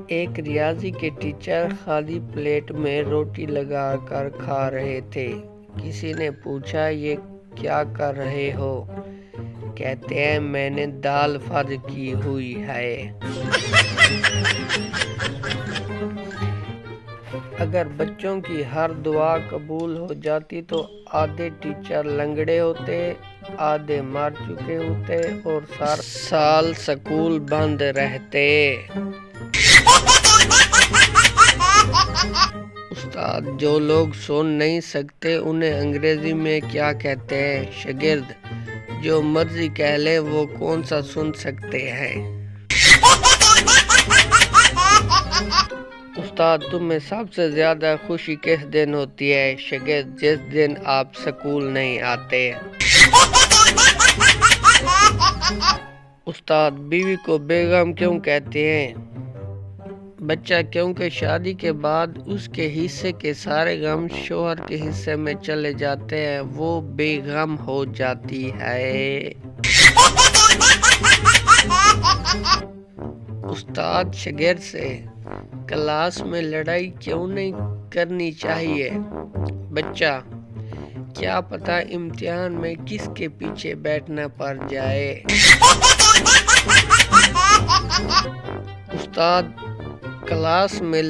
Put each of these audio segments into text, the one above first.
ایک ریاضی کے ٹیچر خالی پلیٹ میں روٹی لگا کر کھا رہے تھے۔ کسی نے پوچھا یہ کیا کر رہے ہو؟ کہتے ہیں میں نے دال فرض کی ہوئی ہے۔ اگر بچوں کی ہر دعا قبول ہو جاتی تو آدھے ٹیچر لنگڑے ہوتے، آدھے مر چکے ہوتے اور سال سکول بند رہتے۔ استاد جو لوگ سن نہیں سکتے انہیں انگریزی میں کیا کہتے ہیں؟ شاگرد جو مرضی کہہ لے وہ کون سا سن سکتے ہیں؟ استاد تمہیں سب سے زیادہ خوشی کس دن ہوتی ہے؟ شاگرد جس دن آپ سکول نہیں آتے۔ استاد بیوی کو بیگم کیوں کہتے ہیں؟ بچہ کیونکہ شادی کے بعد اس کے حصے کے سارے غم شوہر کے حصے میں چلے جاتے ہیں، وہ بے غم ہو جاتی ہے۔ استاد شاگرد سے کلاس میں لڑائی کیوں نہیں کرنی چاہیے؟ بچہ کیا پتہ امتحان میں کس کے پیچھے بیٹھنا پڑ جائے۔ استاد کلاس میں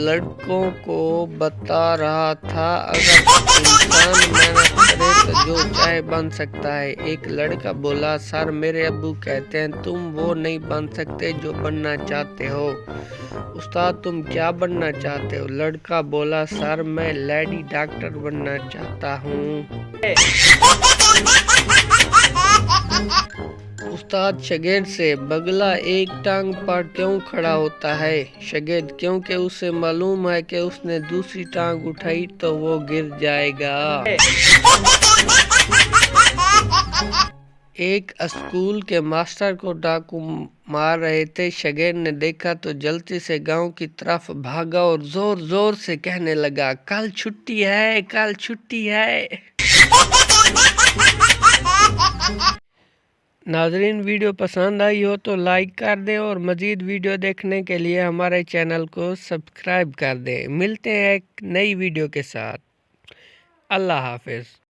لڑکوں کو بتا رہا تھا اگر انسان محنت کرے تو جو چاہے بن سکتا ہے۔ ایک لڑکا بولا سر میرے ابو کہتے ہیں تم وہ نہیں بن سکتے جو بننا چاہتے ہو۔ استاد تم کیا بننا چاہتے ہو؟ لڑکا بولا سر میں لیڈی ڈاکٹر بننا چاہتا ہوں۔ استاد شاگرد سے بگلا ایک ٹانگ پر کیوں کھڑا ہوتا ہے؟ شاگرد کیونکہ اسے معلوم ہے کہ اس نے دوسری ٹانگ اٹھائی تو وہ گر جائے گا۔ ایک اسکول کے ماسٹر کو ڈاکو مار رہے تھے۔ شاگرد نے دیکھا تو جلدی سے گاؤں کی طرف بھاگا اور زور زور سے کہنے لگا کل چھٹی ہے، کل چھٹی ہے۔ ناظرین ویڈیو پسند آئی ہو تو لائک کر دیں اور مزید ویڈیو دیکھنے کے لیے ہمارے چینل کو سبسکرائب کر دیں۔ ملتے ہیں ایک نئی ویڈیو کے ساتھ۔ اللہ حافظ۔